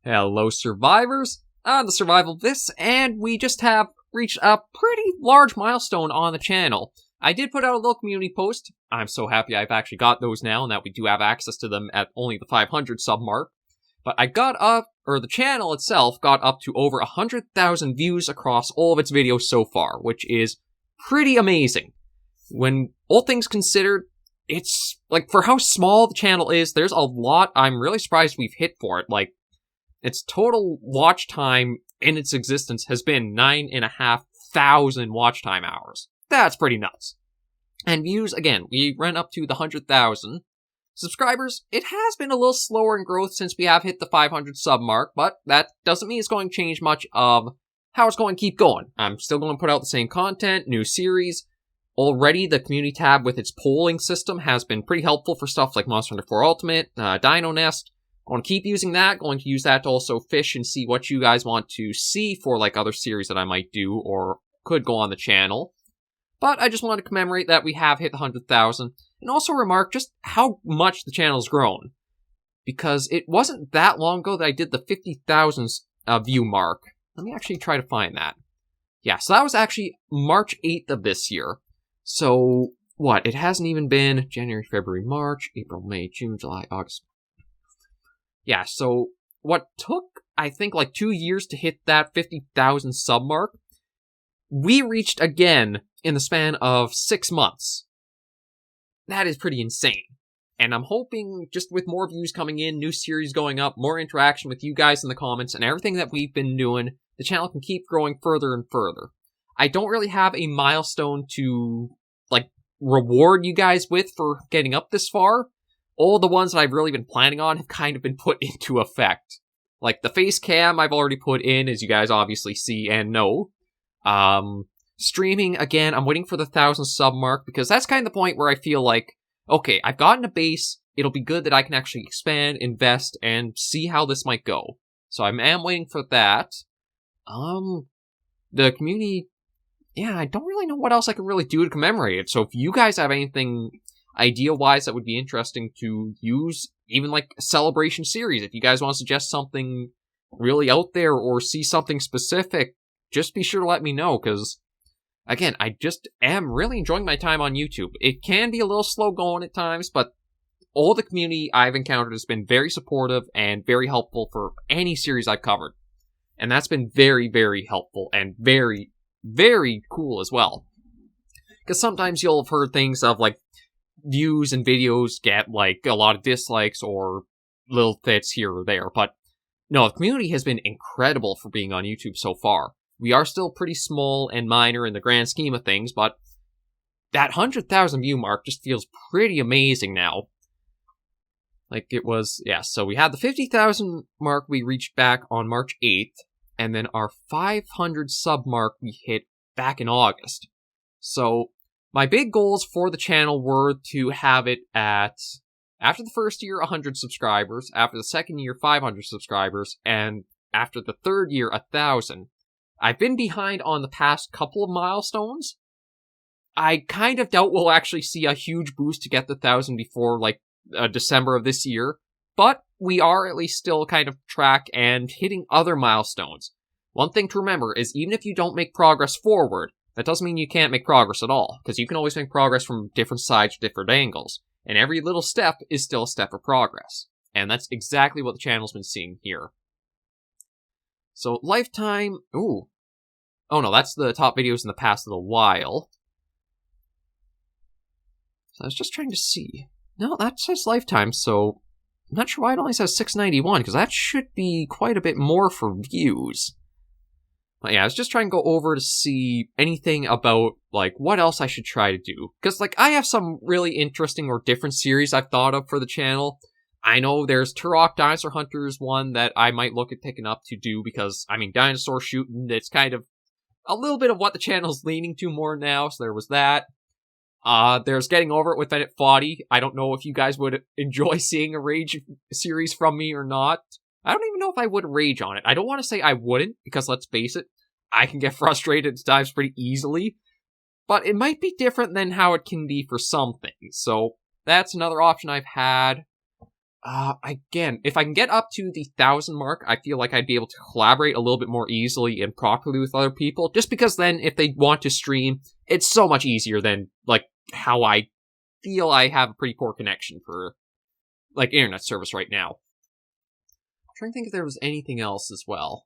Hello, survivors! I'm the SurvivalVis, and we just have reached a pretty large milestone on the channel. I did put out a little community post. I'm so happy I've actually got those now, and that we do have access to them at only the 500 sub mark. But the channel itself got up to over 100,000 views across all of its videos so far, which is pretty amazing. When all things considered, it's, for how small the channel is, there's a lot I'm really surprised we've hit for it. Its total watch time in its existence has been 9,500 watch time hours. That's pretty nuts. And views, again, we ran up to the 100,000. Subscribers, it has been a little slower in growth since we have hit the 500 sub mark, but that doesn't mean it's going to change much of how it's going to keep going. I'm still going to put out the same content, new series. Already, the community tab with its polling system has been pretty helpful for stuff like Monster Hunter 4 Ultimate, Dino Nest. Going to keep using that, going to use that to also fish and see what you guys want to see for, other series that I might do or could go on the channel. But I just wanted to commemorate that we have hit the 100,000, and also remark just how much the channel's grown. Because it wasn't that long ago that I did the 50,000 view mark. Let me actually try to find that. Yeah, so that was actually March 8th of this year. So, what? It hasn't even been January, February, March, April, May, June, July, August. Yeah, so what took, I think, 2 years to hit that 50,000 sub mark, we reached again in the span of 6 months. That is pretty insane. And I'm hoping, just with more views coming in, new series going up, more interaction with you guys in the comments, and everything that we've been doing, the channel can keep growing further and further. I don't really have a milestone to, reward you guys with for getting up this far. All the ones that I've really been planning on have kind of been put into effect. The face cam I've already put in, as you guys obviously see and know. Streaming, again, I'm waiting for the 1,000 sub mark, because that's kind of the point where I feel okay, I've gotten a base, it'll be good that I can actually expand, invest, and see how this might go. So I am waiting for that. The community, yeah, I don't really know what else I could really do to commemorate it, so if you guys have anything idea-wise that would be interesting to use, even a celebration series, if you guys want to suggest something really out there or see something specific, just be sure to let me know, because, again, I just am really enjoying my time on YouTube. It can be a little slow going at times, but all the community I've encountered has been very supportive and very helpful for any series I've covered. And that's been very, very helpful and very, very cool as well. Because sometimes you'll have heard things of, views and videos get, a lot of dislikes or little fits here or there, but no, the community has been incredible for being on YouTube so far. We are still pretty small and minor in the grand scheme of things, but that 100,000 view mark just feels pretty amazing now. It was, yeah, so we had the 50,000 mark we reached back on March 8th, and then our 500 sub mark we hit back in August. So, my big goals for the channel were to have it at, after the first year, 100 subscribers, after the second year, 500 subscribers, and after the third year, 1,000. I've been behind on the past couple of milestones. I kind of doubt we'll actually see a huge boost to get the 1,000 before, December of this year, but we are at least still kind of track and hitting other milestones. One thing to remember is even if you don't make progress forward, that doesn't mean you can't make progress at all, because you can always make progress from different sides, different angles, and every little step is still a step of progress. And that's exactly what the channel's been seeing here. So, lifetime, ooh. Oh no, that's the top videos in the past little while. So I was just trying to see. No, that says lifetime, so I'm not sure why it only says 691, because that should be quite a bit more for views. But yeah, I was just trying to go over to see anything about, what else I should try to do. Because, I have some really interesting or different series I've thought of for the channel. I know there's Turok Dinosaur Hunters one that I might look at picking up to do, because, dinosaur shooting, it's kind of a little bit of what the channel's leaning to more now, so there was that. There's Getting Over It with Bennett Foddy. I don't know if you guys would enjoy seeing a Rage series from me or not. I don't even know if I would rage on it. I don't want to say I wouldn't, because let's face it, I can get frustrated at times pretty easily. But it might be different than how it can be for some things. So, that's another option I've had. again, if I can get up to the 1,000 mark, I feel like I'd be able to collaborate a little bit more easily and properly with other people, just because then if they want to stream, it's so much easier than, like, how I feel I have a pretty poor connection for, like, internet service right now. I'm trying to think if there was anything else as well.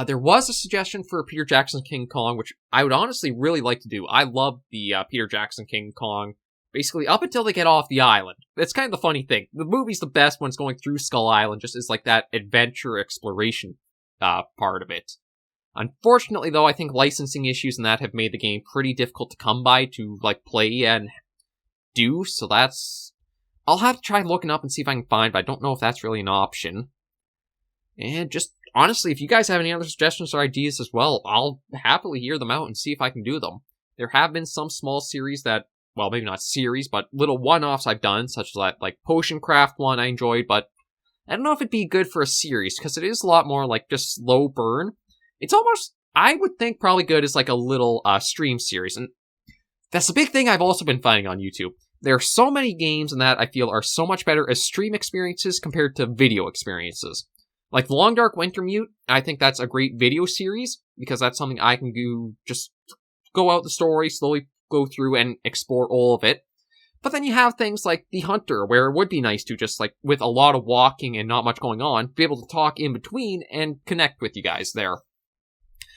There was a suggestion for Peter Jackson's King Kong, which I would honestly really like to do. I love the Peter Jackson King Kong, basically up until they get off the island. That's kind of the funny thing. The movie's the best when it's going through Skull Island, just as like that adventure exploration part of it. Unfortunately, though, I think licensing issues and that have made the game pretty difficult to come by to, like, play and do, so that's... I'll have to try looking up and see if I can find, but I don't know if that's really an option. And just, honestly, if you guys have any other suggestions or ideas as well, I'll happily hear them out and see if I can do them. There have been some small series that, well, maybe not series, but little one-offs I've done, such as that, like, Potion Craft one I enjoyed, but I don't know if it'd be good for a series, because it is a lot more, like, just slow burn. It's almost, I would think, probably good as, like, a little stream series, and that's the big thing I've also been finding on YouTube. There are so many games in that I feel are so much better as stream experiences compared to video experiences. Like Long Dark Wintermute, I think that's a great video series, because that's something I can do, just go out the story, slowly go through and explore all of it. But then you have things like The Hunter, where it would be nice to just, like, with a lot of walking and not much going on, be able to talk in between and connect with you guys there.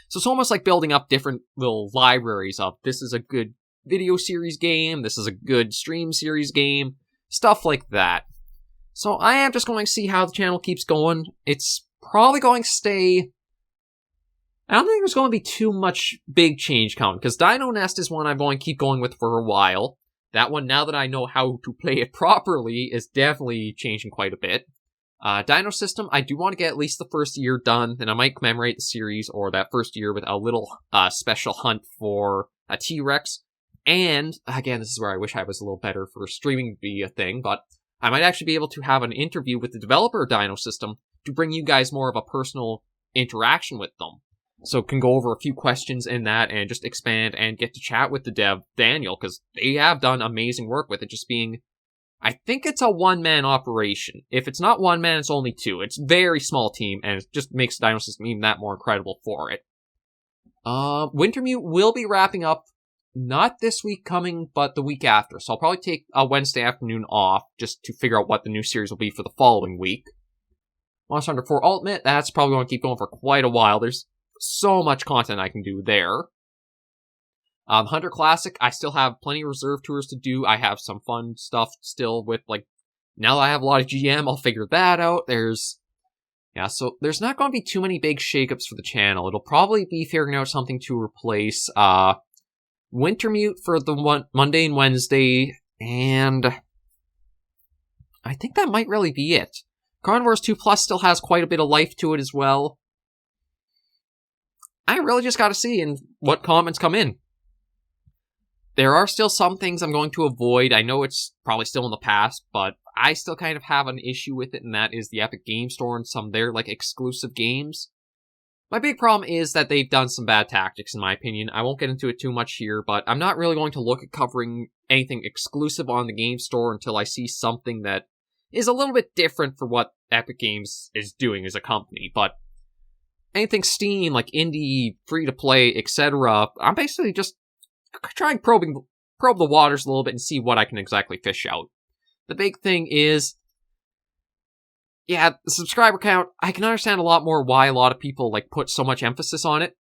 So it's almost like building up different little libraries of, this is a good video series game, this is a good stream series game, stuff like that. So I am just going to see how the channel keeps going. It's probably going to stay... I don't think there's going to be too much big change coming, because Dino Nest is one I'm going to keep going with for a while. That one, now that I know how to play it properly, is definitely changing quite a bit. Dino System, I do want to get at least the first year done, and I might commemorate the series or that first year with a little special hunt for a T-Rex. And, again, this is where I wish I was a little better for streaming be a thing, but I might actually be able to have an interview with the developer of Dino System to bring you guys more of a personal interaction with them. So can go over a few questions in that and just expand and get to chat with the dev, Daniel, because they have done amazing work with it just being... I think it's a one-man operation. If it's not one man, it's only two. It's a very small team, and it just makes Dino System even that more incredible for it. Wintermute will be wrapping up, not this week coming, but the week after. So I'll probably take a Wednesday afternoon off, just to figure out what the new series will be for the following week. Monster Hunter 4 Ultimate, that's probably going to keep going for quite a while. There's so much content I can do there. Hunter Classic, I still have plenty of reserve tours to do. I have some fun stuff still with, like, now that I have a lot of GM, I'll figure that out. So there's not going to be too many big shakeups for the channel. It'll probably be figuring out something to replace, Wintermute for the Monday and Wednesday, and I think that might really be it. Carnivores 2 Plus still has quite a bit of life to it as well. I really just gotta see what comments come in. There are still some things I'm going to avoid. I know it's probably still in the past, but I still kind of have an issue with it, and that is the Epic Game Store and some of their, like, exclusive games. My big problem is that they've done some bad tactics, in my opinion. I won't get into it too much here, but I'm not really going to look at covering anything exclusive on the game store until I see something that is a little bit different for what Epic Games is doing as a company. But anything Steam, like indie, free-to-play, etc., I'm basically just trying to probe the waters a little bit and see what I can exactly fish out. The big thing is, yeah, the subscriber count, I can understand a lot more why a lot of people, like, put so much emphasis on it.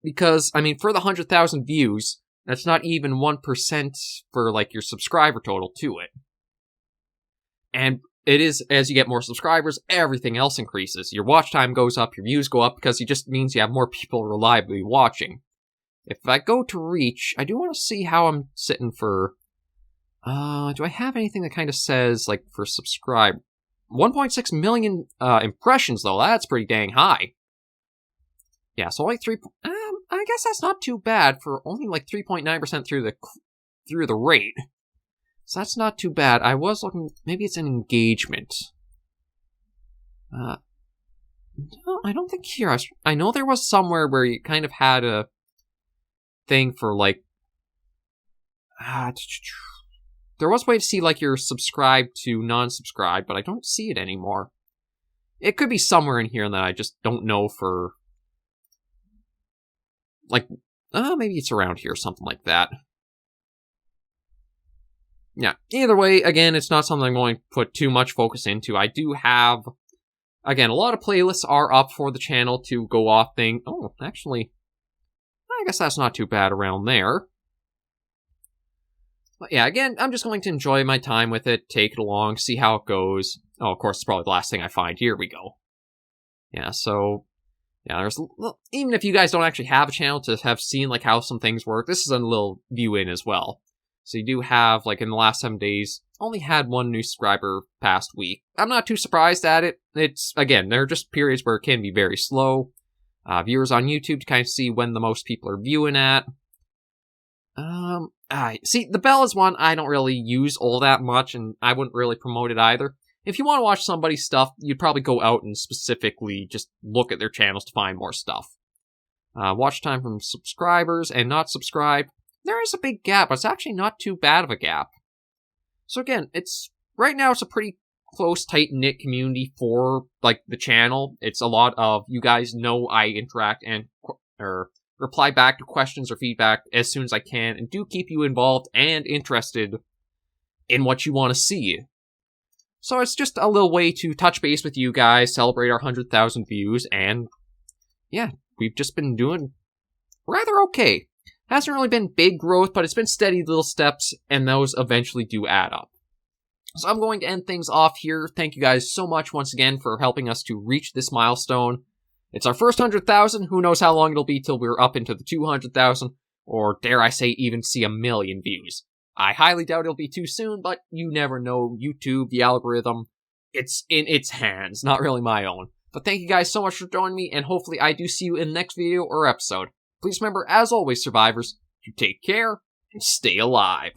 Because, I mean, for the 100,000 views, that's not even 1% for, like, your subscriber total to it. And it is, as you get more subscribers, everything else increases. Your watch time goes up, your views go up, because it just means you have more people reliably watching. If I go to reach, I do want to see how I'm sitting for... do I have anything that kind of says, like, for subscribe? 1.6 million impressions, though. That's pretty dang high. Yeah, so only 3... I guess that's not too bad for only, like, 3.9% through the rate. So that's not too bad. I was looking... Maybe it's an engagement. No, I don't think here. I know there was somewhere where you kind of had a thing for, like... There was a way to see, like, you're subscribed to non-subscribed, but I don't see it anymore. It could be somewhere in here that I just don't know for... Like, maybe it's around here, something like that. Yeah, either way, again, it's not something I'm going to put too much focus into. I do have, again, a lot of playlists are up for the channel to go off thing. Oh, actually, I guess that's not too bad around there. But yeah, again, I'm just going to enjoy my time with it, take it along, see how it goes. Oh, of course, it's probably the last thing I find. Here we go. Yeah, so... Yeah, there's... Even if you guys don't actually have a channel to have seen, like, how some things work, this is a little view-in as well. So you do have, like, in the last 7 days, only had 1 new subscriber past week. I'm not too surprised at it. It's, again, there are just periods where it can be very slow. Viewers on YouTube to kind of see when the most people are viewing at. See, the bell is one I don't really use all that much, and I wouldn't really promote it either. If you want to watch somebody's stuff, you'd probably go out and specifically just look at their channels to find more stuff. Watch time from subscribers and not subscribed. There is a big gap, but it's actually not too bad of a gap. So again, right now it's a pretty close, tight-knit community for, like, the channel. It's a lot of, you guys know I interact and, reply back to questions or feedback as soon as I can, and do keep you involved and interested in what you want to see. So it's just a little way to touch base with you guys, celebrate our 100,000 views, and yeah, we've just been doing rather okay. Hasn't really been big growth, but it's been steady little steps, and those eventually do add up. So I'm going to end things off here. Thank you guys so much once again for helping us to reach this milestone. It's our first 100,000. Who knows how long it'll be till we're up into the 200,000, or dare I say even see 1 million views. I highly doubt it'll be too soon, but you never know. YouTube, the algorithm, it's in its hands, not really my own. But thank you guys so much for joining me, and hopefully I do see you in the next video or episode. Please remember, as always, survivors, to take care and stay alive.